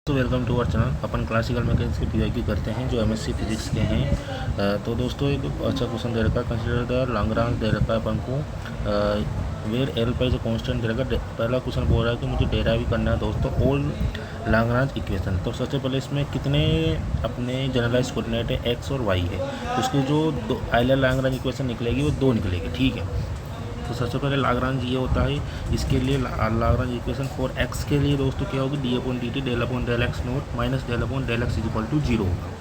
तो welcome to our channel. अपन classical mechanics के पीवाईक्यू करते हैं जो एमएससी फिजिक्स के हैं। तो दोस्तों एक अच्छा क्वेश्चन दे रखा है, कंसीडर द लाग्रांज दे रखा है अपन को, वेयर एल पाई जो कांस्टेंट दे रखा है। पहला क्वेश्चन बोल रहा है कि मुझे डेराइव करना है दोस्तों ऑल लाग्रांज इक्वेशन। तो सबसे पहले इसमें कितने अपने जनरलाइज कोऑर्डिनेट है, एक्स और वाई है। तो उसकी जो आइलर लाग्रांज इक्वेशन निकलेगी वो 2 निकलेगी, ठीक है। तो सबसे पहले लाग्रांज ये होता है, इसके लिए लाग्रांज इक्वेशन फॉर एक्स के लिए दोस्तों क्या होगी, d upon D t del upon del x naught minus del upon del x is equal to 0 होगा।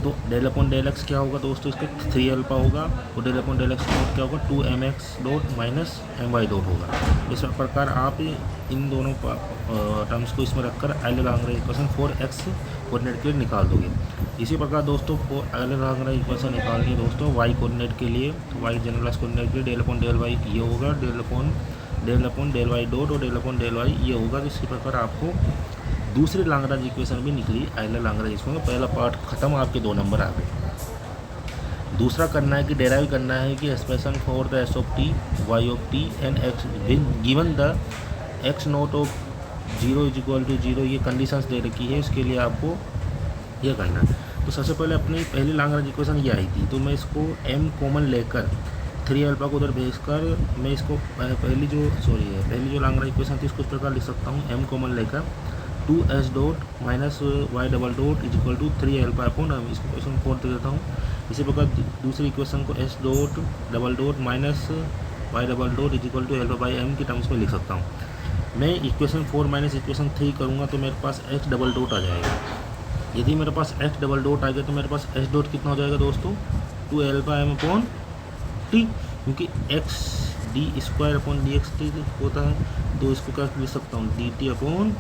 तो डेल अपॉन डेल एक्स क्या होगा दोस्तों, इसका 3 अल्फा होगा, और del upon del x naught क्या होगा, 2 m x dot minus m y dot होगा। इस प्रकार आप इन दोनों टर्म्स को इसमें रखकर Euler Lagrange equation for x coordinate के लिए निकाल दोगे। इसी प्रकार दोस्तों आइलर लाग्रांज इक्वेशन निकालनी है दोस्तों वाई कोऑर्डिनेट के लिए। तो वाई जनरलाइज कोऑर्डिनेट के लिए डेल अपॉन डेल वाई ये होगा, del upon del y dot और डेल अपॉन डेल वाई ये होगा। तो इसी प्रकार आपको दूसरी लाग्रांज इक्वेशन भी निकली आइलर लाग्रांज इक्वेशन। पहला पार्ट खत्म, आपके 2 नंबर आ गए। दूसरा करना है कि डेराइव करना है कि expression for the s of t y of t and x given the x naught of 0 is equal to 0, ये कंडीशंस दे रखी है। इसके लिए आपको यह करना है। तो सबसे पहले अपनी पहली लाग्रांज इक्वेशन ये आई थी, तो मैं इसको m कॉमन लेकर 3 अल्फा को उधर भेजकर मैं इसको पहली जो लाग्रांज इक्वेशन थी इसको इस प्रकार लिख सकता हूँ, m कॉमन लेकर 2s dot minus y double dot is equal to 3 alpha upon इसको इक्वेशन 4 दे देता हूँ। इसी प्रकार दूसरी इक्वेशन को s dot double dot minus y double dot is equal to alpha by m की टर्म्स में लिख सकता हूँ। मैं इक्वेशन 4 माइनस इक्वेशन 3 करूँगा तो मेरे पास x डबल डॉट आ जाएगा। यदि मेरे पास x डबल डॉट आ गया तो मेरे पास s डॉट कितना हो जाएगा दोस्तों, 2 अल्फा m अपॉन टी, क्योंकि x D square upon d x T होता है। तो इसको क्या लिख सकता हूँ, D T upon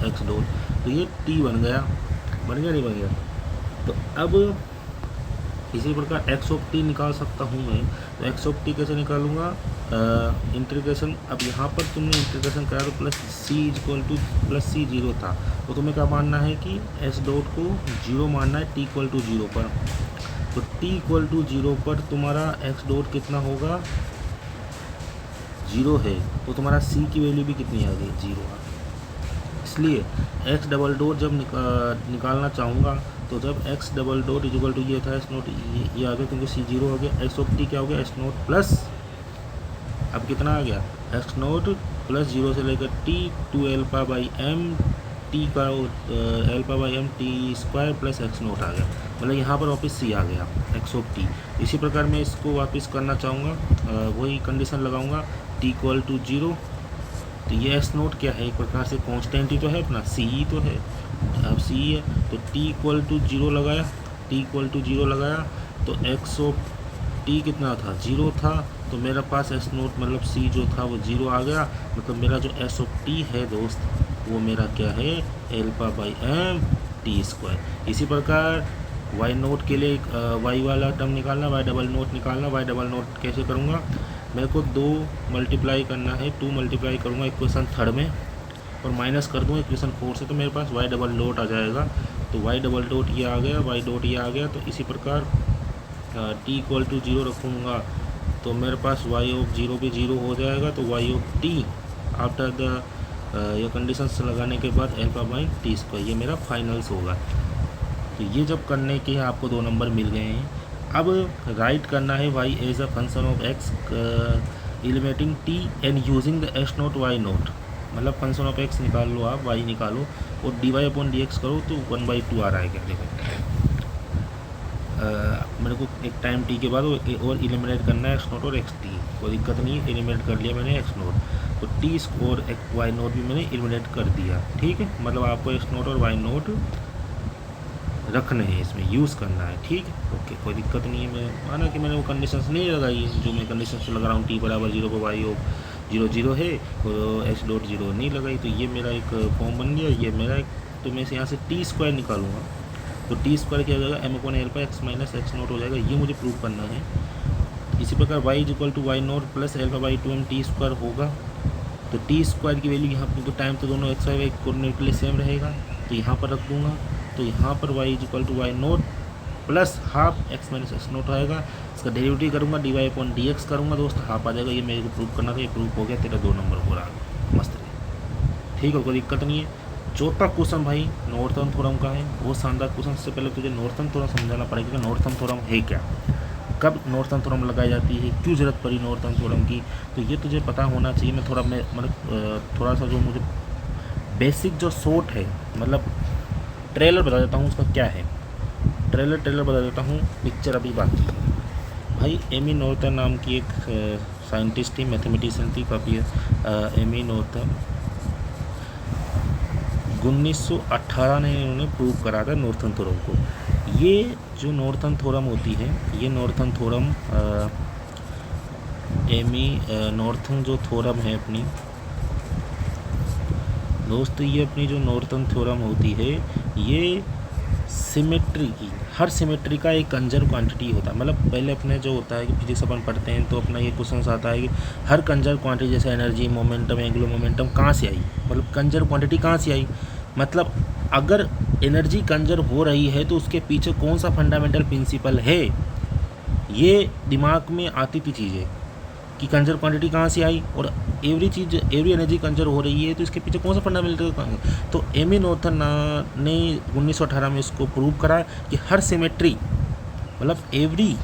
x dot. तो ये t बन गया नहीं बन गया। तो अब इसी प्रकार एक्स ऑफ टी निकाल सकता हूँ मैं। तो एक्स ऑफ टी कैसे निकालूंगा, इंटीग्रेशन। अब यहाँ पर तुमने इंटीग्रेशन करा तो plus C is equal to plus C 0 था, तो तुम्हें क्या मानना है कि एस डॉट को 0 मानना है टी इक्वल टू 0 पर। तो टी इक्वल टू 0 पर तुम्हारा एक्स डॉट कितना होगा, 0 है। तो तुम्हारा सी की वैल्यू भी कितनी आ गई, 0 आ गई। इसलिए एक्स डबल डॉट जब निकालना चाहूँगा तो जब x double dot equal to ये था एस नोट ये आ गया, क्योंकि सी 0 हो गया। एक्स ऑफ टी क्या हो गया, एस नोट प्लस, अब कितना आ गया, एक्स नोट प्लस 0 से लेकर T 2 alpha by M T का alpha by M T square plus X nought आ गया। मतलब यहाँ पर वापस सी आ गया एक्स ऑफ टी। इसी प्रकार मैं इसको वापस करना चाहूँगा, वही कंडीशन लगाऊंगा, टी इक्वल टू 0। तो ये एस नोट क्या है, एक प्रकार से कांस्टेंट ही तो है अपना, सी ही तो है। अब सी है तो टी इक्वल टू 0 लगाया, टी इक्वल टू 0 लगाया तो एक्स ऑफ टी कितना था, 0 था। तो मेरा पास एस नोट मतलब सी जो था वो 0 आ गया। मतलब मेरा जो एस ऑफ टी है दोस्त वो मेरा क्या है, alpha by M T square. इसी प्रकार वाई नोट के लिए वाई वाला टर्म निकालना, वाई डबल नोट निकालना। वाई डबल नोट कैसे करूँगा, मेरे को 2 मल्टीप्लाई करना है, 2 मल्टीप्लाई करूँगा इक्वेशन 3 में और माइनस कर दूँगा इक्वेशन 4 से, तो मेरे पास वाई डबल डॉट आ जाएगा। तो वाई डबल डॉट ये आ गया, वाई डॉट ये आ गया। तो इसी प्रकार टी इक्वल टू 0 रखूँगा तो मेरे पास वाई ऑफ 0 भी 0 हो जाएगा। तो y of t after the ये कंडीशंस लगाने के बाद अल्फा बाई टी स्क्वायर, ये मेरा फाइनल्स होगा। तो ये जब करने के आपको 2 नंबर मिल गए हैं। अब राइट करना है y as a function of x eliminating t and using the s naught y naught. मतलब फंक्शन ऑफ x निकाल लो आप, y निकालो और d y upon d x करो तो 1/2 आ रहा है। क्या देखो मेरे को एक टाइम t के बाद और एलिमिनेट करना है एक्स नोट और एक्स टी, कोई दिक्कत नहीं है। एलिमिनेट कर लिया मैंने एक्स नोट, तो टी और वाई नोट भी मैंने एलिमिनेट कर दिया, ठीक है। मतलब आपको एक्स नोट और वाई नोट रखने हैं, इसमें यूज़ करना है, ठीक है। ओके, कोई दिक्कत नहीं है। मैं माना कि मैंने वो कंडीशंस नहीं लगाई है जो मैं कंडीशंस लगा रहा हूँ, टी बराबर 0 पर वाई ऑफ 0 0 है और एस डॉट 0 नहीं लगाई। तो ये मेरा एक फॉर्म बन गया, ये मेरा एक। तो मैं यहाँ से टी स्क्वायर निकालूंगा, तो टी स्क्वायर क्या हो जाएगा, m upon alpha x minus x naught हो जाएगा। ये मुझे प्रूव करना है। इसी प्रकार y is equal to y naught plus alpha by 2 m T square होगा। तो टी स्क्वायर की वैल्यू यहाँ पर टाइम तो दोनों एक्स वाई कोऑर्डिनेट के लिए सेम रहेगा, तो यहाँ पर रख दूँगा। तो यहाँ पर y is equal to y naught plus half x minus x naught आएगा। इसका डेरिवेटिव करूँगा, d y upon d x करूँगा दोस्त, हाफ आ जाएगा। ये मेरे को प्रूव करना था, ये प्रूव हो गया, तेरा 2 नंबर हो रहा है, मस्त है, ठीक है, कोई दिक्कत नहीं है। चौथा क्वेश्चन भाई नॉर्थर्न थ्योरम का है, वो शानदार क्वेश्चन। सबसे पहले तुझे नॉर्थर्न थ्योरम समझाना पड़ेगा कि नॉर्थर्न थ्योरम है क्या, कब नॉर्थर्न थ्योरम लगाई जाती है, क्यों ज़रूरत पड़ी नॉर्थर्न थ्योरम की, तो ये तुझे पता होना चाहिए। मैं मतलब थोड़ा सा जो मुझे बेसिक जो शॉर्ट है, मतलब ट्रेलर बता देता हूँ उसका क्या है। ट्रेलर बता देता हूँ, पिक्चर अभी बाकी है। भाई एमी नॉर्थन नाम की एक साइंटिस्ट थी, मैथमेटिशियन थी काफ़ी। एमी नॉर्थन 1918 ने इन्होंने प्रूव करा था नॉर्थर्न थ्योरम को। ये जो नॉर्थर्न थ्योरम होती है, ये नॉर्थर्न थ्योरम एमी नॉर्थर्न जो थ्योरम है अपनी दोस्त, ये अपनी जो नॉर्थर्न थ्योरम होती है, ये सिमेट्री की, हर सिमेट्री का एक कंजर्व क्वांटिटी होता है। मतलब पहले अपने जो होता है कि फिजिक्स अपन पढ़ते हैं तो अपना ये क्वेश्चन आता है कि हर कंजर्व क्वांटिटी, जैसे एनर्जी, मोमेंटम, एंगुलर मोमेंटम कहाँ से आई, मतलब कंजर्व क्वांटिटी कहाँ से आई। मतलब अगर एनर्जी कंजर्व हो रही है तो उसके पीछे कौन सा फंडामेंटल प्रिंसिपल है, ये दिमाग में आती थी चीज़ें कि कंजर्व क्वांटिटी कहाँ से आई, और एवरी एनर्जी कंजर्व हो रही है तो इसके पीछे कौन सा फंडामेंटल। तो एमी नॉर्थन ने 1918 में इसको प्रूव करा कि हर सिमेट्री, मतलब एवरी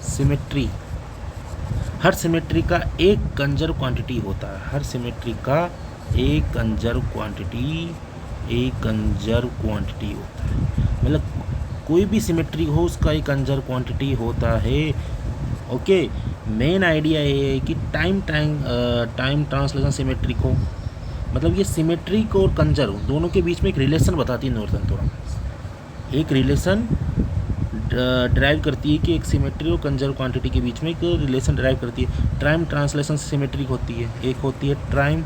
सिमेट्री, हर सिमेट्री का एक कंजर्व क्वांटिटी होता है, हर सिमेट्री का एक कंजर्व क्वांटिटी होता है। मतलब कोई भी सिमेट्री हो उसका एक कंजर्व क्वांटिटी होता है। ओके, मेन आइडिया ये है कि टाइम ट्रांसलेशन सिमेट्रिक हो, मतलब ये सिमेट्रिक और कंजर्व दोनों के बीच में एक रिलेशन बताती है नॉर्थर्न थ्योरम। एक रिलेशन ड्राइव करती है कि एक सिमेट्री और कंजर्व क्वांटिटी के बीच में एक रिलेशन ड्राइव करती है। टाइम ट्रांसलेशन सिमेट्रिक होती है, एक होती है time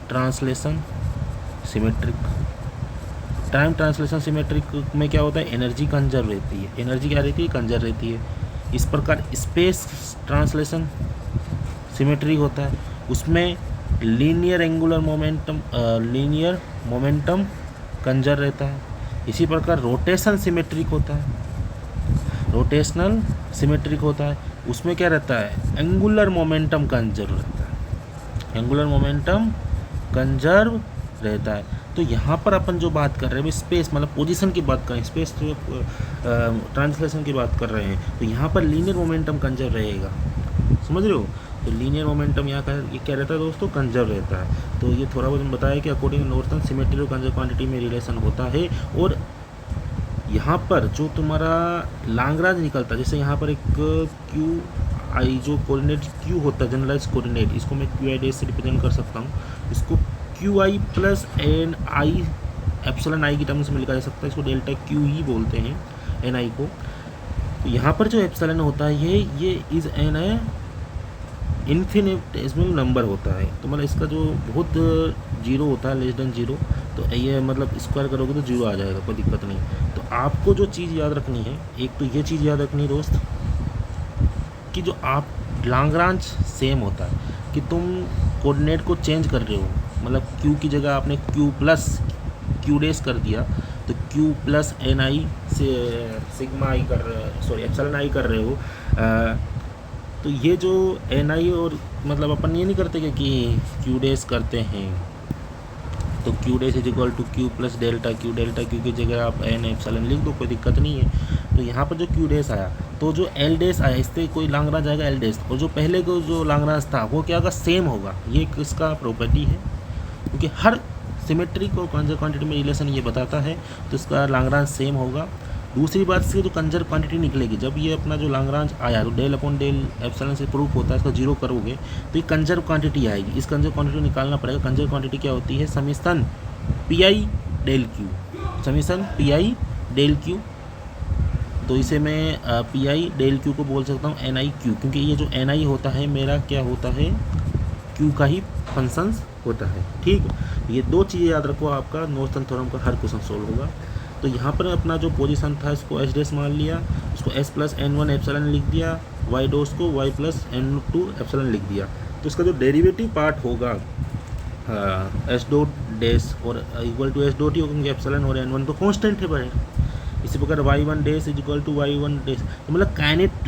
translation symmetric. Time translation symmetric में क्या होता है, एनर्जी कंजर्व रहती है, एनर्जी क्या रहती है, कंजर्व रहती है। इस प्रकार स्पेस ट्रांसलेशन सिमेट्री होता है, उसमें लीनियर एंगुलर मोमेंटम कंजर्व रहता है। इसी प्रकार रोटेशन सिमेट्रिक होता है, रोटेशनल सिमेट्रिक होता है, उसमें क्या रहता है, एंगुलर मोमेंटम कंजर्व रहता है, एंगुलर मोमेंटम कंजर्व रहता है। तो यहाँ पर अपन जो बात कर रहे हैं स्पेस, मतलब पोजीशन की बात कर रहे हैं, स्पेस ट्रांसलेशन की बात कर रहे हैं, तो यहाँ पर लीनियर मोमेंटम कंजर्व रहेगा, समझ रहे हो। तो लीनियर मोमेंटम यहाँ का ये क्या रहता है दोस्तों, कंजर्व रहता है। तो ये थोड़ा बहुत बताया कि अकॉर्डिंग नॉर्थर्न सिमेट्री और कंजर्व क्वांटिटी में रिलेशन होता है। और यहाँ पर जो तुम्हारा लैग्रांज निकलता है, जैसे यहाँ पर एक क्यू आई जो कोऑर्डिनेट क्यू होता है, जनरलाइज कोऑर्डिनेट, इसको मैं क्यू आई डे से रिप्रेजेंट कर सकता हूँ। इसको Q I plus N I epsilon I की टर्म्स में लिखा जा सकता है, इसको डेल्टा क्यू ही बोलते हैं एन आई को। तो यहाँ पर जो एप्सिलॉन होता है ये इज एन है इन्फिनिटेसिमल नंबर होता है। तो मतलब इसका जो बहुत जीरो होता है, लेस देन जीरो, तो ये मतलब स्क्वायर करोगे तो जीरो आ जाएगा, कोई दिक्कत नहीं। तो आपको जो चीज़ याद रखनी है, एक तो ये चीज़ याद रखनी है दोस्त कि जो आप लैग्रांज सेम होता है कि तुम कोऑर्डिनेट को चेंज कर रहे हो, मतलब क्यू की जगह आपने क्यू प्लस क्यू डेस कर दिया, तो क्यू प्लस एन आई से सिग्मा आई एप्सिलॉन आई कर रहे हो। तो ये जो एन आई, और मतलब अपन ये नहीं करते कि क्यू डेस करते हैं, तो q dash is equal to q plus delta q की जगह आप एन एप्सिलॉन लिख दो, कोई दिक्कत नहीं है। तो यहाँ पर जो क्यू डेस आया, तो जो एल डेस आया इससे कोई लैग्रांज आएगा एल डेस, और जो पहले को जो लैग्रांज था वो क्या होगा, सेम होगा। ये इसका प्रॉपर्टी है, क्योंकि हर सिमेट्रिक और कंजर्व क्वांटिटी में रिलेशन ये बताता है, तो इसका लैग्रांज सेम होगा। दूसरी बात से जो कंजर्व क्वांटिटी निकलेगी, जब ये अपना जो लैग्रांज आया तो डेल अपॉन डेल एप्सिलॉन से प्रूफ होता है, इसका जीरो करोगे तो ये कंजर्व क्वांटिटी आएगी। इस कंजर्व क्वांटिटी निकालना पड़ेगा। कंजर्व क्वांटिटी क्या होती है, summation p i del q, summation p i del q. तो इसे मैं पी आई डेल क्यू को बोल सकता हूँ एन आई क्यू, क्योंकि ये जो एन आई होता है मेरा क्या होता है, क्यू का ही फंक्शंस होता है। ठीक, ये दो चीज़ें याद रखो, आपका नॉर्थर्न थ्योरम का हर क्वेश्चन सोल्व होगा। तो यहाँ पर अपना जो पोजीशन था इसको एच डेस मान लिया, उसको s plus n one epsilon लिख दिया, वाई डोस को y plus n two epsilon लिख दिया। तो इसका जो डेरिवेटिव पार्ट होगा एस डॉट डेस और इक्वल टू एस डॉट ही होगा, क्योंकि एप्सिलॉन और एन वन तो कॉन्स्टेंट है बड़े। इसी प्रकार Y one dash is equal to Y one dash, तो मतलब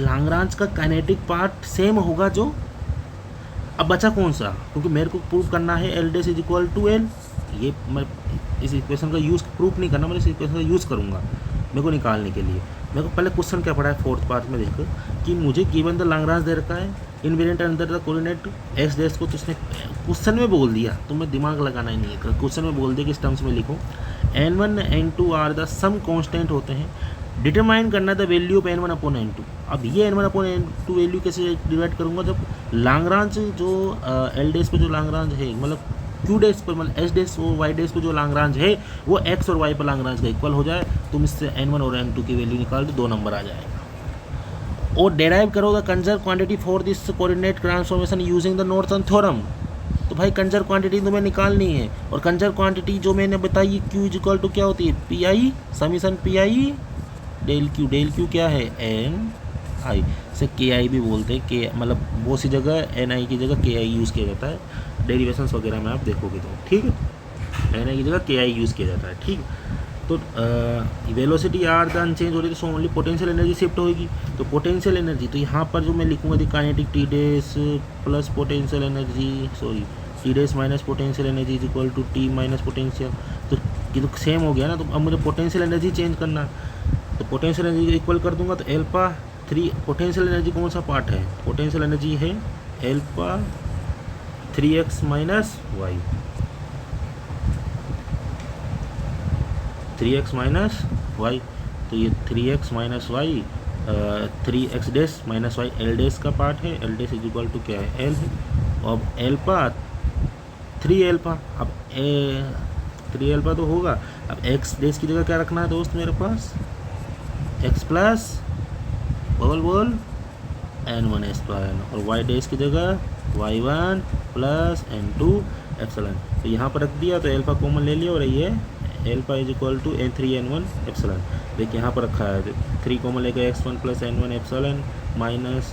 लैग्रांज का काइनेटिक पार्ट सेम होगा जो अब बचा कौन सा, क्योंकि मेरे को प्रूव करना है L dash is equal to L. ये मैं इस इक्वेशन का यूज़ प्रूफ नहीं करना, मैं इस इक्वेशन का यूज़ करूँगा मेरे को निकालने के लिए। मेरे को पहले क्वेश्चन क्या पढ़ा है फोर्थ पार्ट में देखो कि मुझे गिवन द लैग्रांज दे रखा है invariant under the coordinate x dash को, तो उसने क्वेश्चन में बोल दिया, तुम्हें दिमाग लगाना ही नहीं है, क्वेश्चन में बोल दिया कि इस टर्म्स में लिखो n1 n2 are the some constant होते हैं, डिटरमाइन करना the value of n1 upon n2। अब ये n1 अपॉन n2 वैल्यू कैसे डिवाइड करूँगा, जब लैग्रांज जो एल डैश पे जो लैग्रांज है, मतलब क्यू डैश पर, मतलब एच डैश और वाई डैश पर जो लैग्रांज है वो एक्स और वाई पर लैग्रांज का इक्वल हो जाए, तुम इससे n1 और n2 की वैल्यू निकाल दो, 2 नंबर आ जाएगा। और डेराइव करो the conserve quantity for this coordinate transformation using the northern theorem. तो भाई कंजर्व क्वांटिटी तुम्हें निकालनी है, और कंजर्व क्वांटिटी जो मैंने बताई क्यू इज इक्वल टू क्या होती है, p i summation p i del q क्या है एन आई, से के आई भी बोलते हैं, के मतलब बहुत सी जगह एन आई की जगह के आई यूज़ किया जाता है, डेरिवेशंस वगैरह में आप देखोगे तो, ठीक है, एन आई की जगह के आई यूज़ किया जाता है, ठीक। तो वेलोसिटी आर द अनचेंज हो रही है, तो ओनली पोटेंशियल एनर्जी शिफ्ट होगी, तो पोटेंशियल एनर्जी तो यहाँ पर जो मैं लिखूँगा the kinetic T dash plus potential energy, sorry T dash minus potential energy is equal to T minus potential, तो ये तो सेम हो गया ना। तो अब मुझे पोटेंशियल एनर्जी चेंज करना, तो पोटेंशियल एनर्जी इक्वल कर दूंगा, तो एल्फा 3 पोटेंशियल एनर्जी कौन सा पार्ट है, पोटेंशियल एनर्जी है alpha 3x minus y, 3x minus y, तो ये 3x minus y 3x dash minus y L dash का पार्ट है, L dash is equal to क्या है एल है, अब एल्फा 3 एल्फा, अब 3 एल्फा तो होगा, अब x डैश की जगह क्या रखना है दोस्त मेरे पास, x प्लस बोल n1 स्क्वायर, और y डैश की जगह y1 प्लस n2 एप्सिलॉन, तो यहाँ पर रख दिया, तो एल्फा कॉमन ले लिया, और ये alpha is equal to n3 n1 epsilon, देखिए यहाँ पर रखा है 3 कॉमन लेकर x1 plus n1 epsilon minus,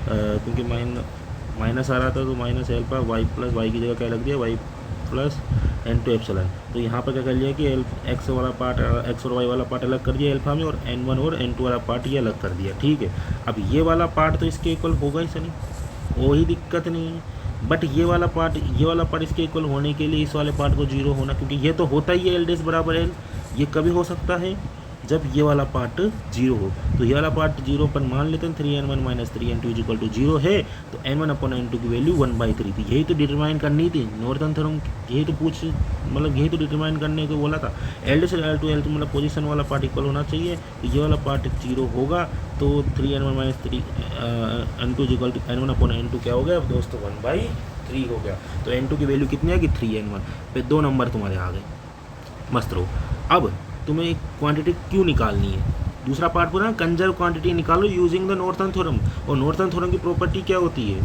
क्योंकि माइनस आ रहा था तो minus alpha y plus y की जगह क्या रख दिया y प्लस n2 एप्सिलॉन, तो यहाँ पर क्या कर लिया कि x वाला पार्ट x और y वाला पार्ट अलग कर दिया एल्फा में, और n1 और n2 वाला पार्ट ये अलग कर दिया, ठीक है। अब ये वाला पार्ट तो इसके इक्वल होगा ही सनी, वही दिक्कत नहीं है, बट ये वाला पार्ट इसके इक्वल होने के लिए इस वाले पार्ट को 0 होना, क्योंकि ये तो होता ही है एल डैश बराबर एल, ये कभी हो सकता है जब ये वाला पार्ट 0 हो, तो ये वाला पार्ट 0 पर मान लेते हैं 3n1 minus 3n2 is equal to 0 है, तो n1 अपॉन n2 की वैल्यू 1/3 थी, यही तो डिटरमाइन करनी थी नॉर्थन थ्योरम, यही तो मतलब यही तो डिटरमाइन करने को बोला था, एल डैश एल टू मतलब पोजीशन वाला पार्ट इक्वल होना चाहिए, तो ये वाला पार्ट 0 होगा, तो 3n1 minus 3n2 is equal to n1 upon n2 क्या हो गया अब दोस्तों 1/3 हो गया, तो n2 की वैल्यू कितनी आएगी 3n1 पे, 2 नंबर तुम्हारे आ गए, मस्त रहो। अब तुम्हें क्वांटिटी क्यों निकालनी है, दूसरा पार्ट पूरा कंजर्व क्वांटिटी निकालो यूजिंग द नॉर्थन थ्योरम, और नॉर्थन थ्योरम की प्रॉपर्टी क्या होती है,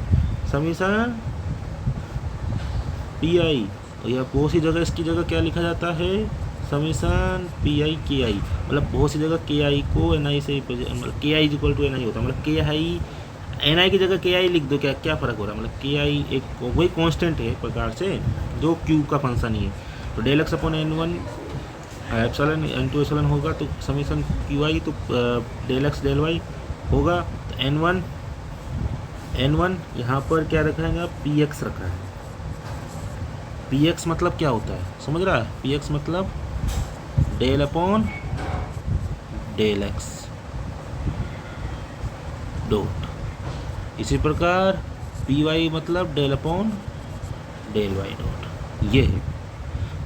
समीशन पी आई, और यह बहुत सी जगह इसकी जगह क्या लिखा जाता है, समीशन पी आई के आई, मतलब बहुत सी जगह के आई को एन आई से, मतलब के I is equal to N आई होता है, मतलब के आई एन आई की जगह के आई लिख दो, क्या क्या फ़र्क हो रहा है, मतलब के आई एक वही कॉन्स्टेंट है एक प्रकार से जो क्यू का फंक्शन ही है, तो del x upon n1 epsilon n2 epsilon होगा, तो समीशन क्यू आई, तो डेल एक्स डेल वाई होगा, तो n1 यहाँ पर क्या रखा है, पी एक्स रखा है, पी एक्स मतलब क्या होता है समझ रहा है, पी एक्स मतलब del upon del x dot, इसी प्रकार पी वाई मतलब del upon del y dot, ये है।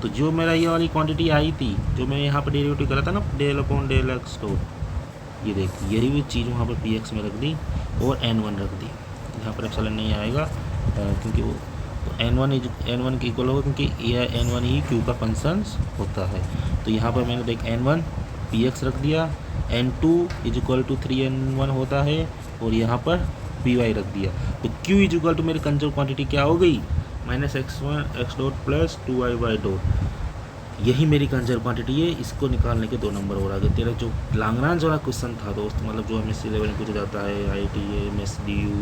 तो जो मेरा ये वाली क्वांटिटी आई थी, जो मैं यहाँ पर डेरिवेटिव करा था ना del upon del x dot, ये देखिए यही भी चीज़ वहाँ पर पी एक्स में रख दी, और n1 रख दी, यहाँ पर एप्सिलॉन नहीं आएगा क्योंकि वो तो n1 के इक्वल होगा, क्योंकि यह n1 ही क्यू का फंक्शन होता है, तो यहाँ पर मैंने देख n1 पी एक्स रख दिया, n2 is equal to 3n1 होता है, और यहाँ पर पी वाई रख दिया, तो q इज इक्वल टू मेरी कंजर्व क्वांटिटी क्या हो गई, minus x1 x dot plus 2y y dot, यही मेरी कंजर्व क्वांटिटी है, इसको निकालने के 2 नंबर और आ गए। तेरा जो लैग्रांज वाला क्वेश्चन था दोस्त, मतलब जो MSc लेवल में पूछा जाता है, IIT MS DU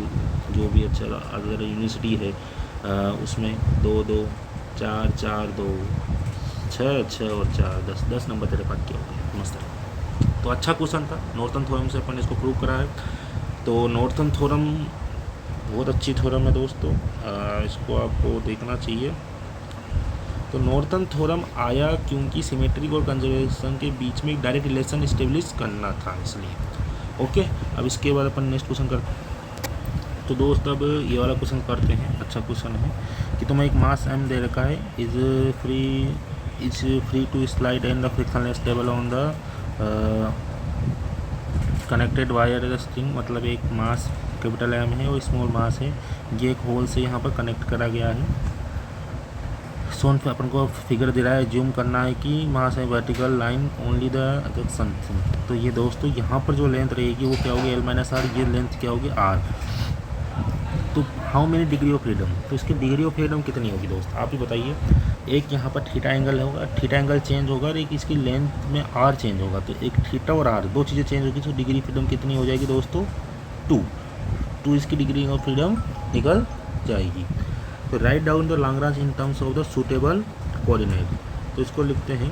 जो भी अच्छा अगर यूनिवर्सिटी है उसमें 2 2 4 4 2 6 6 और 4 10 नंबर तेरे पास क्या हो गए, मस्त है। तो अच्छा क्वेश्चन था, नॉर्थन थ्योरम से अपन इसको प्रूव करा है। तो नॉर्थन थ्योरम बहुत अच्छी थ्योरम है दोस्तों, इसको आपको देखना चाहिए। तो नॉर्थन थ्योरम आया क्योंकि सिमेट्रिक और कंजर्वेशन के बीच में एक डायरेक्ट रिलेशन इस्टेब्लिश करना था, इसलिए। ओके, अब इसके बाद अपन नेक्स्ट क्वेश्चन कर। तो दोस्त अब ये वाला क्वेश्चन करते हैं। अच्छा क्वेश्चन है कि तुम्हें एक मास m दे रखा है, is free to slide and the frictionless stable on the connected wire string. मतलब एक मास कैपिटल M है और स्मॉल मास है, ये एक होल से यहाँ पर कनेक्ट करा गया है। सोन पे अपन को फिगर दे रहा है, जूम करना है कि मास है vertical line only the something. तो ये दोस्तों यहाँ पर जो लेंथ रहेगी वो क्या होगी, L-R, ये लेंथ क्या होगी R। तो how many degree of freedom, तो इसकी डिग्री ऑफ फ्रीडम कितनी होगी दोस्त, आप ही बताइए। एक यहाँ पर थीटा एंगल होगा, थीटा एंगल चेंज होगा और एक इसकी लेंथ में R चेंज होगा। तो एक थीटा और R दो चीज़ें चेंज होगी, तो डिग्री फ्रीडम कितनी हो जाएगी दोस्तों, 2 इसकी डिग्री ऑफ फ्रीडम निकल जाएगी। तो write down the Lagrange in terms of the suitable coordinate. तो इसको लिखते हैं।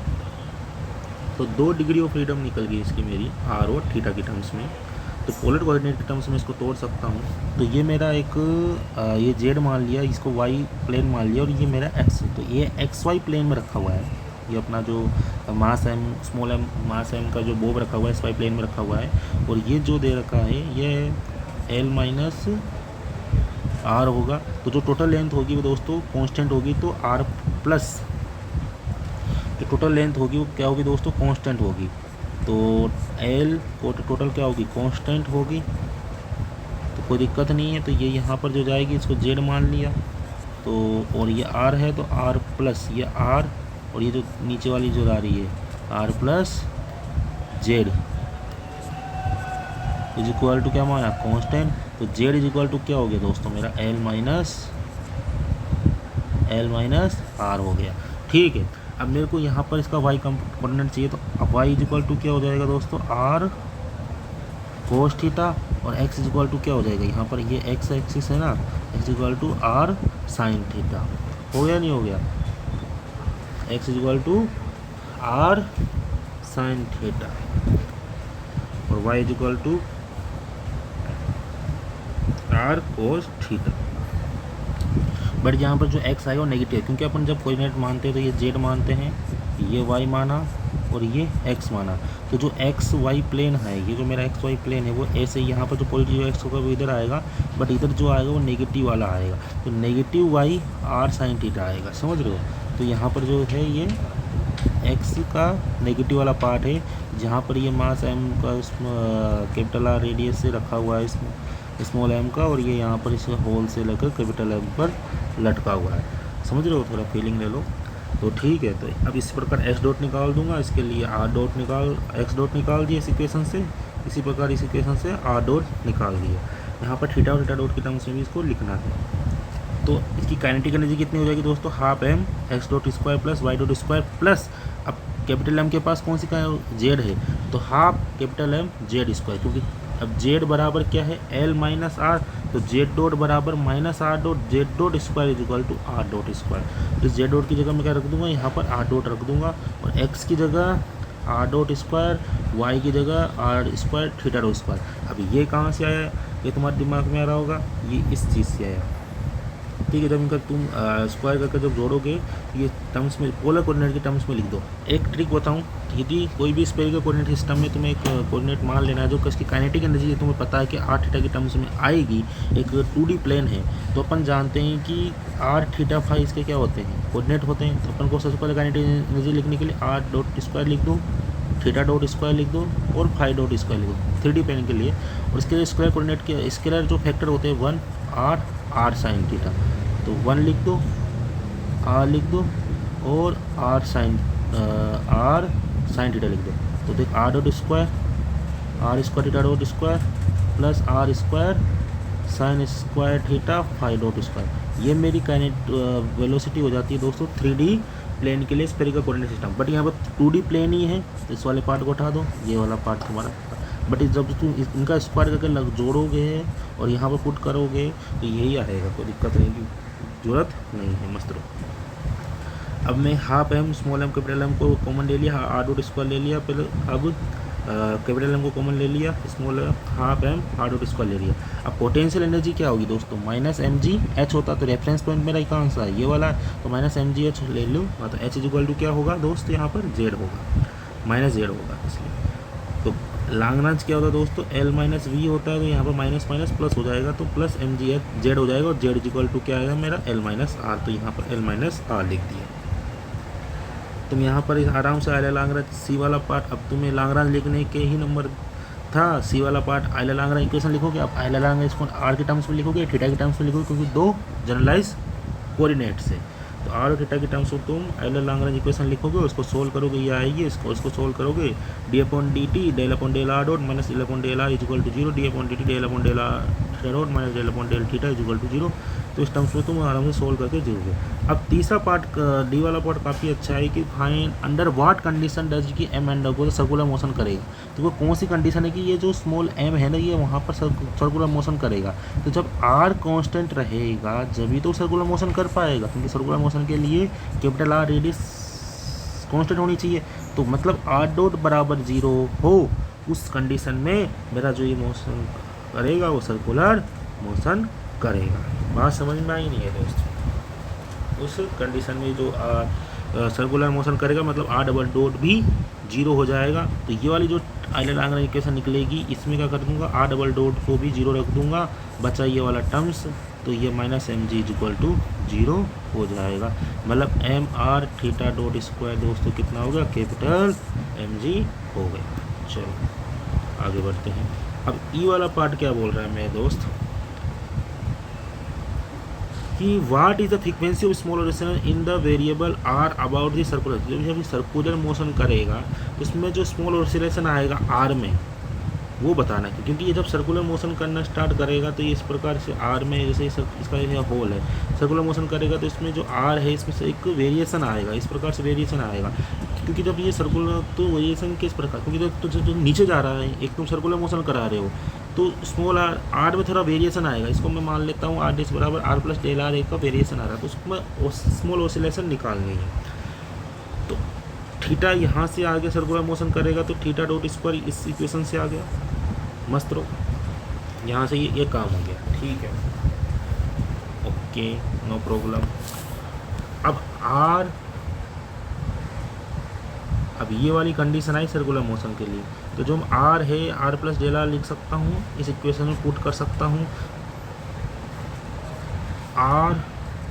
तो 2 डिग्री ऑफ फ्रीडम निकल गई इसकी मेरी R और थीटा के टर्म्स में। तो पोलर कोऑर्डिनेट के टर्म्स में इसको तोड़ सकता हूँ। तो ये मेरा एक ये जेड मान लिया, इसको वाई प्लेन मान लिया और ये मेरा एक्स। तो ये एक्स वाई प्लेन में रखा हुआ है। ये अपना जो मास एम स्मॉल एम मास एम का जो बोब रखा हुआ है एक्स वाई प्लेन में रखा हुआ है। और ये जो दे रखा है ये L-R होगा। तो जो टोटल लेंथ होगी वो दोस्तों कांस्टेंट होगी। तो R प्लस जो टोटल लेंथ होगी वो क्या होगी दोस्तों, कांस्टेंट होगी। तो L को टोटल क्या होगी, कांस्टेंट होगी। तो कोई दिक्कत नहीं है। तो ये यहाँ पर जो जाएगी इसको Z मान लिया। तो और ये R है तो R प्लस ये R और ये जो नीचे वाली जो आ रही है R plus Z is equal to क्या माना, कांस्टेंट। तो Z इज इक्वल टू क्या हो गया दोस्तों मेरा L माइनस R हो गया। ठीक है, अब मेरे को यहाँ पर इसका y कंपोनेंट चाहिए। तो अब y इज इक्वल टू क्या हो जाएगा दोस्तों, R कोस थीटा और x इज इक्वल टू क्या हो जाएगा, यहाँ पर ये x एक्सिस है ना, x equal to R sine theta. हो गया नहीं हो गया, x is equal to R sine theta और y is equal to R cos theta. But यहाँ पर जो x आएगा वो नेगेटिव है, क्योंकि अपन जब कोऑर्डिनेट मानते हैं तो ये z मानते हैं, ये y माना और ये x माना। तो जो एक्स वाई प्लेन है, ये जो मेरा एक्स वाई प्लेन है वो ऐसे यहाँ पर जो पॉजिटिव एक्स होगा वो इधर आएगा, बट इधर जो आएगा वो नेगेटिव वाला आएगा। तो negative y R sine theta आएगा, समझ रहे हो। तो यहाँ पर जो है ये एक्स का नेगेटिव वाला पार्ट है, जहाँ पर ये मास m का कैपिटल R रेडियस से रखा हुआ है स्मॉल m का, और ये यहाँ पर इस होल से लेकर कैपिटल M पर लटका हुआ है, समझ रहे हो, थोड़ा फीलिंग ले लो। तो ठीक है, तो अब इस प्रकार x डॉट निकाल दूंगा, इसके लिए r डॉट x डॉट निकाल दिए इस इक्वेशन से। इसी प्रकार इस इक्वेशन से r डॉट निकाल दिए। यहाँ पर थीटा और थीटा डॉट के टर्म्स में भी इसको लिखना है। तो इसकी काइनेटिक एनर्जी कितनी हो जाएगी दोस्तों, half m x dot square plus y dot square plus, अब कैपिटल M के पास कौन सी का z है, तो half capital M z square, क्योंकि अब z बराबर क्या है L माइनस R। तो z डॉट बराबर minus R dot z dot square is equal to R dot square. तो z डॉट की जगह मैं क्या रख दूंगा, यहाँ पर R डॉट रख दूंगा, और x की जगह R डॉट स्क्वायर, y की जगह R square theta dot square. अब ये कहाँ से आया, ये तुम्हारे दिमाग में आ रहा होगा, ये इस चीज़ से आया। ठीक है, जब इनका तुम स्क्वायर करके जब जोड़ोगे ये टर्म्स में पोलर कोऑर्डिनेट के टर्म्स में लिख दो। एक ट्रिक बताऊं, यदि कोई भी स्फेरिकल कोऑर्डिनेट सिस्टम में तुम्हें एक कोऑर्डिनेट मान लेना है जो इसकी काइनेटिक एनर्जी तुम्हें पता है कि r थीटा के टर्म्स में आएगी, एक 2D प्लेन है, तो अपन जानते हैं कि r थीटा फाई इसके क्या होते हैं, कोऑर्डिनेट होते हैं। तो अपन को सबसे पहले काइनेटिक एनर्जी लिखने के लिए r डॉट स्क्वायर लिख दूँ, थीटा डॉट स्क्वायर लिख दो और फाई डॉट स्क्वायर लिख दो 3D प्लेन के लिए। और इसके लिए स्क्वायर कोऑर्डिनेट के स्केलर जो फैक्टर होते हैं 1 r साइन थीटा, तो 1 लिख दो, R लिख दो और R साइन थीटा लिख दो। तो देख R dot square theta dot square plus R square sine square theta phi dot square. ये मेरी काइनेट वेलोसिटी हो जाती है दोस्तों 3D प्लेन के लिए स्फेरिकल कोऑर्डिनेट सिस्टम। बट यहाँ पर 2D प्लेन ही है, तो इस वाले पार्ट को उठा दो, ये वाला पार्ट तुम्हारा। बट जब तुम इनका स्क्वायर करके जोड़ोगे और यहाँ पर पुट करोगे तो यही आएगा, कोई दिक्कत नहीं की जरूरत नहीं है, मस्त रहो। अब मैं half m small m capital M को कॉमन ले लिया, R डॉट स्क्वायर ले लिया। पहले अब कैपिटल एम को कॉमन ले लिया, small half m r dot square ले लिया। अब पोटेंशियल एनर्जी क्या होगी दोस्तों, माइनस एम जी एच होता तो रेफरेंस पॉइंट मेरा कौन सा है, ये वाला, तो माइनस एम जी एच ले लूँ, तो एच इज इक्वल टू क्या होगा दोस्त, यहाँ पर जेड होगा, माइनस जेड होगा। इसलिए तो लैग्रेंज क्या होता है दोस्तों, एल माइनस वी होता है, तो यहाँ पर माइनस माइनस प्लस हो जाएगा, तो plus m g h z हो जाएगा, और जेड इज इक्वल टू क्या आएगा मेरा एल माइनस आर, तो यहाँ पर एल माइनस आर लिख दिया। तुम यहाँ पर आराम से आइलर लैग्रेंज सी वाला पार्ट, अब तुम्हें लैग्रेंज लिखने के ही नंबर था, सी वाला पार्ट आइलर लैग्रेंज इक्वेशन लिखोगे, अब आइलर लैग्रेंज इसको आर के टर्म्स में लिखोगे, थीटा के टर्म्स में लिखोगे, क्योंकि दो जनरलाइज कोऑर्डिनेट से, तो आर और थीटा के टर्म्स में तुम आइलर लैग्रेंज इक्वेशन लिखोगे, उसको सोल्व करोगे, ये आएगी, इसको सोल्व करोगे, d upon D t del upon del r dot minus del upon del are is equal to zero, d upon D t del upon del are theta dot minus del upon del theta is equal to zero. तो इस terms में तुम आराम से solve करके जीरोगे। अब तीसरा part D वाला पार्ट काफ़ी अच्छा है कि find under what condition does की एम एंड को सर्कुलर मोशन करेगा, तो वो कौन सी कंडीशन है कि ये जो स्मॉल एम है ना, ये वहाँ पर सर्कुलर मोशन करेगा। तो जब आर कांस्टेंट रहेगा जब ही तो सर्कुलर मोशन कर पाएगा, क्योंकि सर्कुलर मोशन के लिए कैपिटल आर रेडियस कांस्टेंट होनी चाहिए, तो मतलब आर डॉट बराबर जीरो हो, उस कंडीशन में मेरा जो ये मोशन करेगा वो सर्कुलर मोशन करेगा। बात समझ में आई नहीं है दोस्तों, उस कंडीशन में जो सर्कुलर मोशन करेगा मतलब आर डबल डॉट भी जीरो हो जाएगा। तो ये वाली जो आइलर लैग्रेंज इक्वेशन निकलेगी, इसमें क्या कर दूंगा, आर डबल डॉट को भी जीरो रख दूंगा, बचा ये वाला टर्म्स, तो ये minus M G is equal to zero हो जाएगा, मतलब M R theta dot square दोस्तों कितना हो गया, कैपिटल एम जी हो गया। चलो आगे बढ़ते हैं। अब ई वाला पार्ट क्या बोल रहा है मेरे दोस्त कि what is the frequency of small oscillation in the variable R about the circular, जब सर्कुलर मोशन करेगा तो उसमें जो स्मॉल ओसिलेशन आएगा आर में वो बताना है, क्योंकि ये जब सर्कुलर मोशन करना स्टार्ट करेगा तो ये इस प्रकार से आर में, जैसे इसका ये होल है, सर्कुलर मोशन करेगा तो इसमें जो आर है इसमें से एक वेरिएशन आएगा, इस प्रकार से वेरिएशन आएगा, क्योंकि जब ये सर्कुलर तो वेरिएशन किस प्रकार, क्योंकि जो नीचे जा रहा है, एक तुम सर्कुलर मोशन करा रहे हो तो स्मॉल आर में थोड़ा वेरिएशन आएगा, इसको मैं मान लेता हूँ आर डिस बराबर आर प्लस डेल आर एक का वेरिएशन आ रहा है, तो उसमें स्मॉल ओसिलेशन निकालनी है। तो थीटा यहाँ से आगे सर्कुलर मोशन करेगा तो थीटा डॉट स्क्वायर इस इक्वेशन से आ गया, मस्त रो, यहाँ से ये काम हो गया, ठीक है, ओके नो प्रॉब्लम। अब ये वाली कंडीशन आई सर्कुलर मोशन के लिए, तो जो आर है आर प्लस डेल आर लिख सकता हूँ, इस इक्वेशन में पुट कर सकता हूँ, आर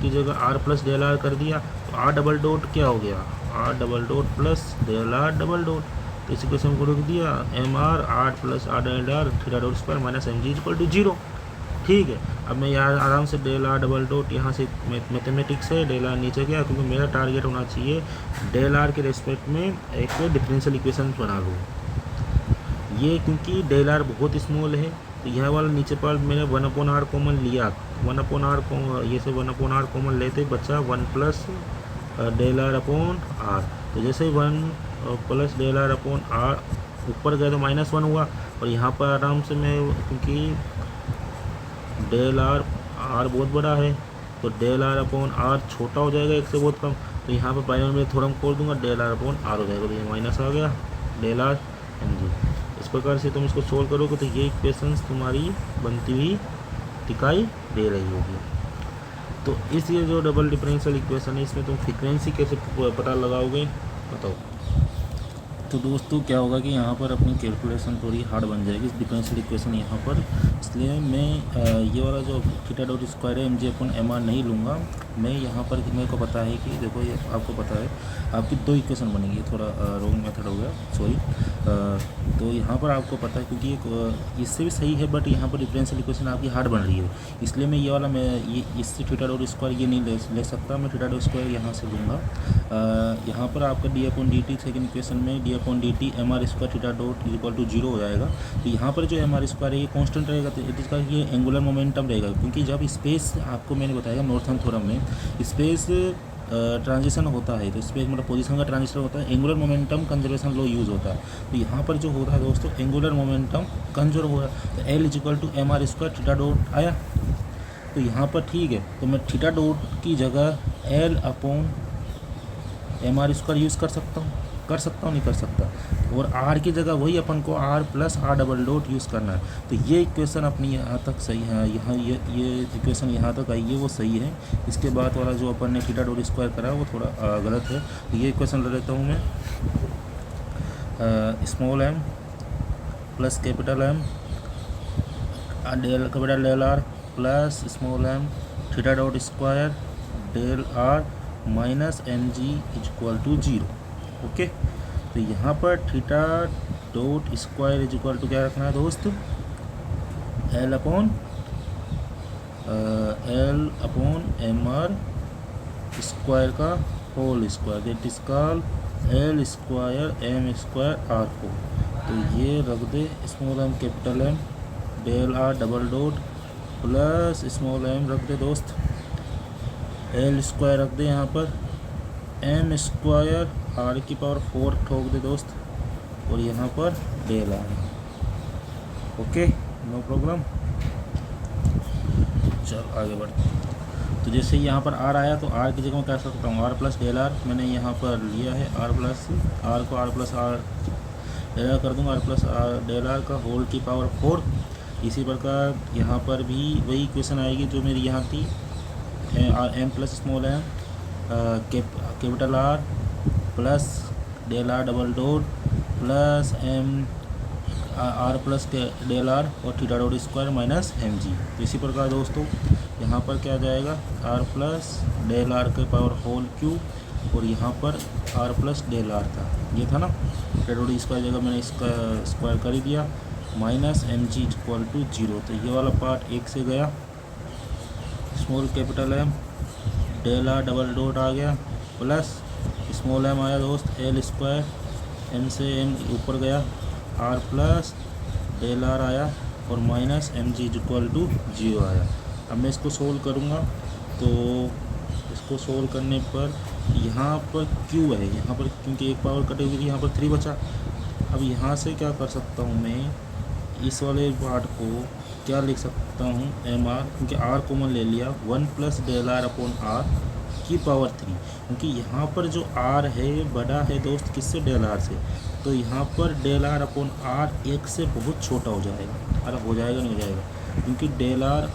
की जगह आर प्लस डेल आर कर दिया, तो आर डबल डॉट क्या हो गया, R double dot plus del R double dot, तो इस इक्वेशन को रख दिया, M R R plus R del are theta dot square minus M G equal to zero, ठीक है। अब मैं यहाँ आराम से डेल आर डबल डॉट, यहाँ से मैथमेटिक्स है, डेल आर नीचे गया, क्योंकि मेरा टारगेट होना चाहिए डेल आर के रेस्पेक्ट में एक डिफरेंशियल इक्वेशन बना लूँ, ये क्योंकि डेल आर बहुत स्मॉल है, तो यह वाला नीचे पर मैंने वन अपॉन आर कॉमन लिया, वन अपॉन आर ये से वन अपॉन आर कॉमन लेते बचा one plus del R upon R, तो जैसे one plus del R upon R ऊपर गया तो माइनस वन हुआ, और यहाँ पर आराम से मैं, क्योंकि डेल आर बहुत बड़ा है तो डेल आर अपॉन आर छोटा हो जाएगा एक से बहुत कम, तो यहाँ पर बाइनोमियल थ्योरम खोल दूंगा, डेल आर अपॉन आर हो जाएगा, तो ये माइनस आ गया डेल आर एम जी। इस प्रकार से तुम इसको सोल्व करोगे तो ये इक्वेशंस तुम्हारी बनती हुई दिखाई दे रही होगी। तो इस ये जो डबल डिफरेंशियल इक्वेशन है इसमें तुम फ्रीक्वेंसी कैसे पता लगाओगे बताओ। तो दोस्तों क्या होगा कि यहाँ पर अपनी कैलकुलेशन थोड़ी हार्ड बन जाएगी इस डिफरेंशियल इक्वेशन यहाँ पर, इसलिए मैं ये वाला जो थीटा डॉट स्क्वायर है M G upon M R नहीं लूँगा। मैं यहाँ पर मेरे को पता है कि देखो ये आपको पता है आपकी दो इक्वेशन बनेगी, थोड़ा रॉन्ग मेथड हो गया सॉरी। तो यहाँ पर आपको पता है क्योंकि एक इससे भी सही है, बट यहाँ पर डिफरेंशियल इक्वेशन आपकी हार्ड बन रही है, इसलिए मैं ये वाला ये इससे थीटा डॉट स्क्वायर ये नहीं ले सकता, मैं थीटा डॉट स्क्वायर यहाँ से लूँगा। यहाँ पर आपका D upon D T second equation में D upon D T M R square theta dot equal to zero हो जाएगा। तो यहाँ पर जो एम आर स्क्वायर है ये कांस्टेंट रहेगा, तो इसका ये एंगुलर मोमेंटम रहेगा, क्योंकि जब स्पेस आपको मैंने बताया नॉर्थन थ्योरम में स्पेस ट्रांजिशन होता है, तो स्पेस मतलब पोजीशन का ट्रांजिशन होता है, angular momentum conservation law use होता है। तो यहाँ पर जो होता है दोस्तों एंगुलर मोमेंटम कंजर्व हो रहा है, तो L equal to M R square theta dot आया। तो यहाँ पर ठीक है, तो मैं थीटा डॉट की जगह L upon M R square use कर सकता हूँ, कर सकता हूँ, नहीं कर सकता। और आर की जगह वही अपन को R plus R double dot use करना है। तो ये इक्वेशन अपनी यहाँ तक सही है, यहाँ ये इक्वेशन यहाँ तक आई है वो सही है। इसके बाद वाला जो अपन ने थीटा डॉट स्क्वायर करा वो थोड़ा गलत है। तो ये इक्वेशन ले लेता हूँ मैं, small M plus capital M capital del R plus small M theta dot square del R minus M G is equal to 0। Okay, तो यहाँ पर theta dot square is equal to क्या रखना है दोस्त, L upon M R square का whole square, that is called L square M square R को। तो ये रख दे small M capital M del R double dot plus small M रख दे दोस्त, एल स्क्वायर रख दे यहाँ पर, एम स्क्वायर आर की पावर 4 ठोक दे दोस्त, और यहाँ पर del R. Okay, no problem. चल आगे बढ़। तो जैसे यहाँ पर आर आया तो आर की जगह मैं कह सकता हूँ आर प्लस डेल आर, मैंने यहाँ पर लिया है आर प्लस आर को R plus R del R कर दूँगा, R plus R del R का होल की पावर 4। इसी प्रकार यहाँ पर भी वही इक्वेशन आएगी जो मेरी यहाँ थी, M plus small M capital R plus del R double dot plus M R plus del R और theta dot square minus M G. तो इसी प्रकार दोस्तों यहाँ पर क्या जाएगा, आर प्लस डेल आर के पावर होल क्यूब, और यहाँ पर आर प्लस डेल आर था, ये था ना, थीटा डॉट स्क्वायर जगह मैंने इसका स्क्वायर कर ही दिया, minus M G equal to 0। तो ये वाला पार्ट एक से गया, small capital M del R double dot आ गया, प्लस स्मॉल एम आया दोस्त, एल स्क्वायर एम से एम ऊपर गया, आर प्लस डेल आर आया, और minus M G equal to 0 आया। अब मैं इसको सोल्व करूँगा, तो इसको सोल्व करने पर यहाँ पर क्यू है, यहाँ पर क्योंकि एक पावर कटेगी यहाँ पर 3 बचा। अब यहाँ से क्या कर सकता हूँ मैं, इस वाले पार्ट को क्या लिख सकता हूँ, एम आर, क्योंकि आर कॉमन ले लिया, 1 plus del R upon R की पावर 3, क्योंकि यहाँ पर जो आर है बड़ा है दोस्त किससे, डेल आर से। तो यहाँ पर डेल आर अपॉन आर 1 से बहुत छोटा हो जाएगा। अरे हो जाएगा नहीं हो जाएगा, क्योंकि डेल आर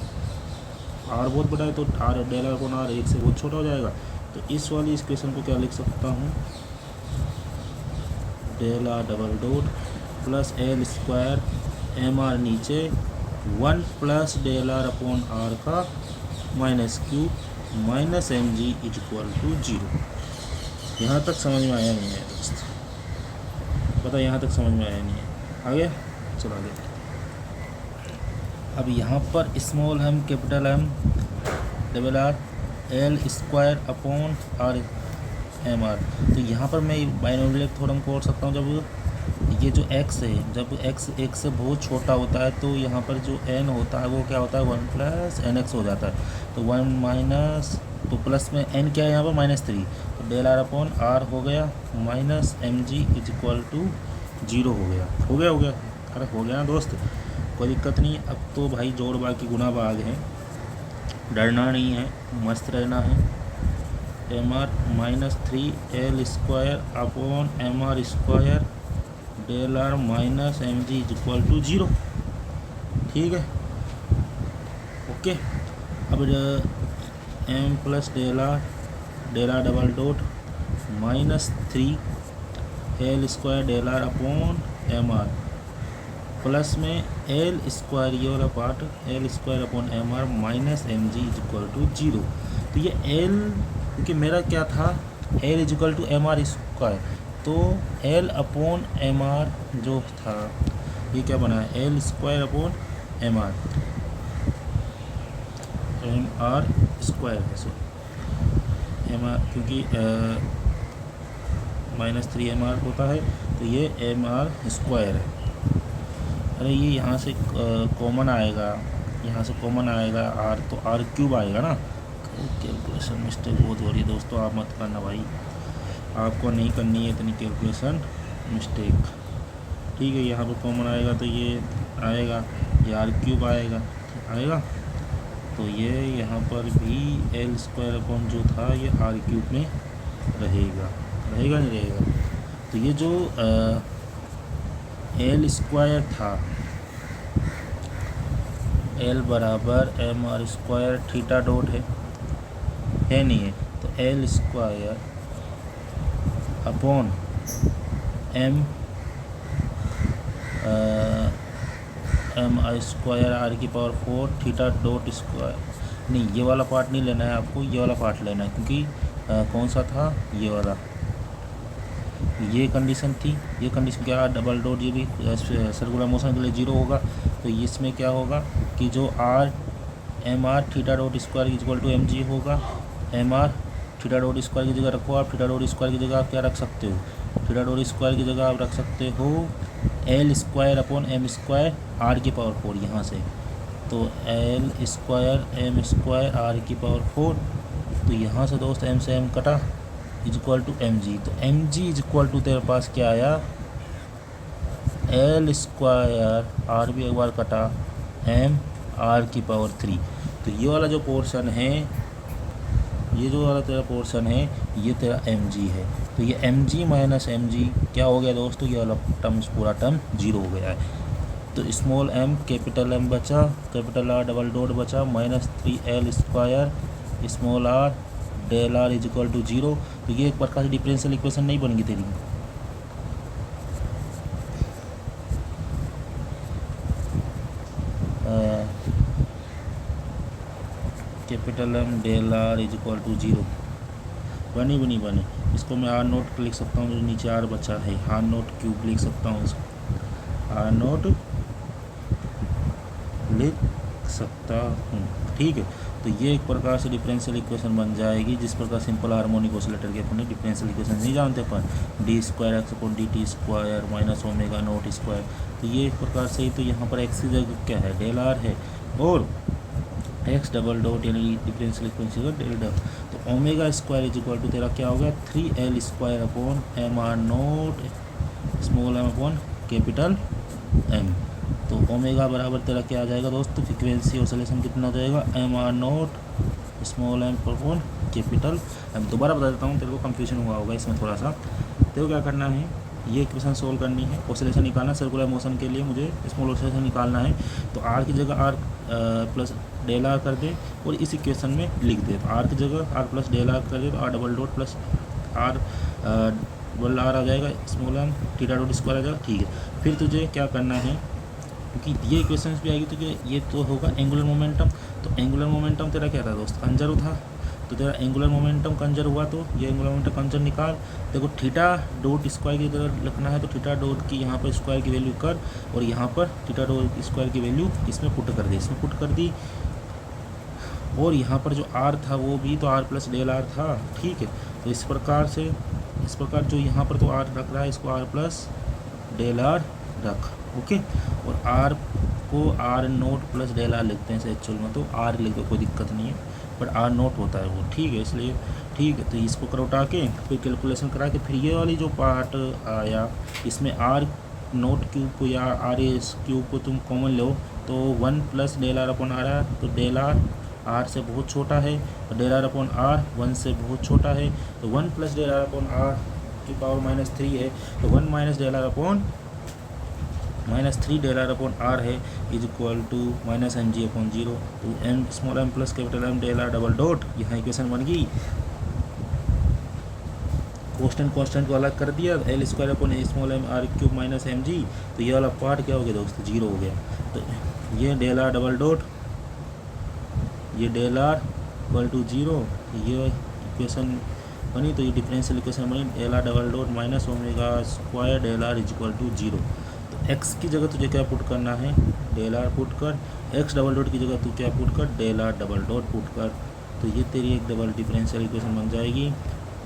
बहुत बड़ा है, तो R del R upon R 1 से बहुत छोटा हो जाएगा। तो इस वाली इक्वेशन को क्या लिख सकता हूँ, del R double dot plus L square M R नीचे 1 plus del R upon R का minus cube minus M G is equal to 0। यहाँ तक समझ में आया नहीं है दोस्त, पता यहाँ तक समझ में आया नहीं है, आ गया, चलो आगे। अब यहाँ पर small M capital M double R L square upon R M R, तो यहाँ पर मैं बाइनोमियल थ्योरम को और सकता हूँ, जब ये जो x है, जब x 1 से बहुत छोटा होता है तो यहाँ पर जो n होता है वो क्या होता है, 1 प्लस एन एक्स हो जाता है। तो 1 माइनस, तो प्लस में n क्या है यहाँ पर -3, तो डेल आर अपॉन आर हो गया minus M G is equal to 0 हो गया। अरे हो गया ना दोस्त, कोई दिक्कत नहीं। अब तो भाई जोड़ बाकी गुना भाग है, डरना नहीं है, मस्त रहना है। M R -3 L square upon M R square del R minus M G is equal to 0, ठीक है, ओके। अब M plus del R double dot -3 L square del R upon M R plus में L square, ये वाला part L square upon M R minus M G is equal to 0। तो ये L, क्योंकि मेरा क्या था, L is equal to M R square, तो एल अपॉन एम आर जो था ये क्या बना है, L square upon M R square है, सो एम आर, क्योंकि -3 एम आर होता है, तो ये एम आर स्क्वायर है। अरे ये यहाँ से कॉमन आएगा, यहाँ से कॉमन आएगा आर, तो आर क्यूब आएगा ना। कैलकुलेशन मिस्टेक बहुत हो रही है दोस्तों, आप मत करना भाई, आपको नहीं करनी है इतनी कैलकुलेशन मिस्टेक, ठीक है। यहाँ पर कॉमन आएगा तो ये आएगा, ये आर क्यूब आएगा, तो ये यहाँ पर भी एल स्क्वायर अपॉन जो था ये आर क्यूब में रहेगा नहीं रहेगा, तो ये जो एल स्क्वायर था, एल बराबर M R square theta dot है नहीं है, तो L square upon M I square R की पावर 4 थीटा डॉट स्क्वायर। नहीं, ये वाला पार्ट नहीं लेना है आपको, ये वाला पार्ट लेना है, क्योंकि कौन सा था ये वाला, ये कंडीशन थी, ये कंडीशन क्या, डबल डॉट, ये भी सर्कुलर मोशन के लिए 0 होगा। तो इसमें क्या होगा कि जो R M R theta dot square equal to M G होगा। M R theta dot square की जगह रखो आप, थीटा डॉट स्क्वायर की जगह आप क्या रख सकते हो, थीटा डॉट स्क्वायर की जगह आप रख सकते हो L square upon M square R की पावर 4 यहाँ से। तो L square M square R की पावर 4, तो यहाँ से दोस्त एम से एम कटा is equal to M G. तो M G is equal to तेरे पास क्या आया, एल स्क्वायर आर भी एक बार कटा एम आर की पावर 3। तो ये वाला जो पोर्शन है, ये जो वाला तेरा पोर्शन है, ये तेरा एम जी है। तो ये M G minus M G क्या हो गया दोस्तों, ये वाला टर्म्स पूरा टर्म 0 हो गया है। तो स्मॉल एम कैपिटल एम बचा, कैपिटल आर डबल डॉट बचा, minus 3 square small R del are is equal to 0। तो ये एक प्रकार की डिफरेंशियल इक्वेशन नहीं बनेगी तेरी। Capital M del are is equal to 0 बनी। इसको मैं आर नोट लिख सकता हूँ, जो नीचे आर बचा है, आर नोट क्यूब लिख सकता हूँ, इसको आर नोट लिख सकता हूँ, ठीक है। तो ये एक प्रकार से डिफरेंशियल इक्वेशन बन जाएगी, जिस प्रकार सिंपल हार्मोनिक ऑसिलेटर के अपने डिफरेंशियल इक्वेशन नहीं जानते अपन, D square X upon D T square minus omega nought square. तो ये एक प्रकार से ही, तो यहाँ पर एक्स की जगह क्या है, डेल आर है, और एक्स डबल डॉट यानी डिफरेंशियल इक्वेशन का डेल डॉट। तो omega square is equal to तेरा क्या हो गया, 3L square upon M R naught small M upon capital M. तो ओमेगा बराबर तेरा क्या आ जाएगा दोस्तों, फ्रीक्वेंसी ऑसिलेशन कितना हो जाएगा, M R naught small M upon capital M. दोबारा बता देता हूँ, तेरे को कंफ्यूजन हुआ होगा इसमें थोड़ा सा। तेरे को क्या करना है, ये इक्वेशन सोल्व करनी है, ऑसिलेशन निकालना, सर्कुलर मोशन के लिए मुझे स्मॉल ऑसिलेशन निकालना है। तो आर की जगह आर प्लस डेल आर कर दे और इस इक्वेशन में लिख दे। तो आर की जगह आर प्लस डेल आर कर दे, तो R double dot plus R double R आ जाएगा, small M theta dot square आ जाएगा, ठीक है। फिर तुझे क्या करना है, क्योंकि ये इक्वेशंस भी आएगी, तो ये तो होगा एंगुलर मोमेंटम। तो एंगुलर मोमेंटम तेरा क्या था दोस्त, कंजर्व था। तो तेरा एंगुलर मोमेंटम कंजर्व हुआ, तो ये एंगुलर मोमेंटम कंजर्व निकाल। देखो थीटा डॉट स्क्वायर की तरह लिखना है, तो थीटा डॉट की यहाँ पर स्क्वायर की वैल्यू कर, और यहाँ पर थीटा डॉट स्क्वायर की वैल्यू इसमें पुट कर दे, इसमें पुट कर दी। और यहाँ पर जो आर था वो भी तो आर प्लस डेल आर था, ठीक है। तो इस प्रकार जो यहाँ पर तो आर रख रहा है, इसको आर प्लस डेल आर रख, ओके। और आर को R naught plus del R लिखते हैं एक्चुअल में, तो आर लिख दो, कोई दिक्कत नहीं है, बट आर नोट होता है वो, ठीक है, इसलिए ठीक है। तो इसको कर उठा के फिर कैलकुलेशन करा के, फिर ये वाली जो पार्ट आया, इसमें आर नोट क्यूब को या आर एस क्यूब को तुम कॉमन लो, तो 1 plus del R upon R है। तो डेल आर से बहुत छोटा है, तो डेल आर अपॉन आर 1 से बहुत छोटा है। तो 1 plus del R upon R की पावर -3 है, तो 1 minus del R upon -3 del R upon R है is equal to minus M G upon 0। तो M small M plus capital M del R double dot, यहाँ equation बन गई। Constant को अलग कर दिया, L square upon small M R cube minus M G. तो ये वाला पार्ट क्या हो गया दोस्तों, 0 हो गया। तो ये डेल आर डबल डॉट, ये डेल आर इक्वल टू 0, ये इक्वेशन बनी। तो ये डिफरेंशियल इक्वेशन बनी, del R double dot minus omega square del are is equal to 0। तो एक्स की जगह तुझे क्या पुट करना है, डेल आर पुट कर, एक्स डबल डॉट की जगह तू क्या पुट कर, del R double dot put कर। तो ये तेरी एक डबल डिफरेंशियल इक्वेशन बन जाएगी,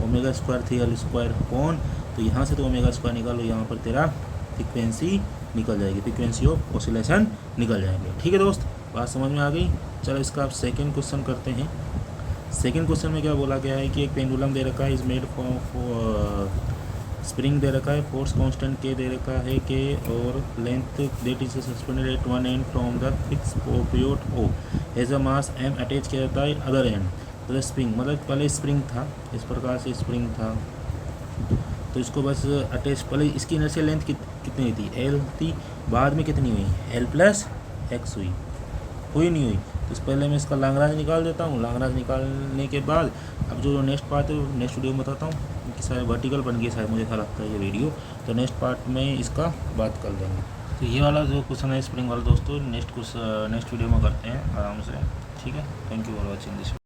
omega square 3L square upon, तो यहाँ से तो ओमेगा स्क्वायर निकालो, यहाँ पर तेरा फ्रीक्वेंसी निकल जाएगी, फ्रीक्वेंसी ऑफ ऑसिलेशन निकल जाएंगे, ठीक है दोस्त, बात समझ में आ गई। चलो इसका आप सेकंड क्वेश्चन करते हैं। सेकंड क्वेश्चन में क्या बोला गया है कि एक पेंडुलम दे रखा है, इज मेड फॉर स्प्रिंग दे रखा है, फोर्स कांस्टेंट के दे रखा है के, और length that is suspended at one end from the fix pivot O as a mass M attach किया जाता है अदर एंड। तो स्प्रिंग मतलब पहले स्प्रिंग था, इस प्रकार से स्प्रिंग था, तो इसको बस अटैच, पहले इसकी इनर्शियल लेंथ कितनी थी, एल थी, बाद में कितनी हुई, एल प्लस एक्स हुई नहीं हुई। तो पहले मैं इसका लैग्रांज निकाल देता हूँ। लैग्रांज निकालने के बाद अब जो नेक्स्ट पार्ट है वो नेक्स्ट वीडियो में बताता हूँ, कि शायद वर्टिकल बन गई शायद, मुझे ऐसा लगता है ये वीडियो। तो नेक्स्ट पार्ट में इसका बात कर लेंगे। तो ये वाला जो क्वेश्चन है स्प्रिंग वाला दोस्तों नेक्स्ट वीडियो में करते हैं आराम से, ठीक है। Thank you for watching this.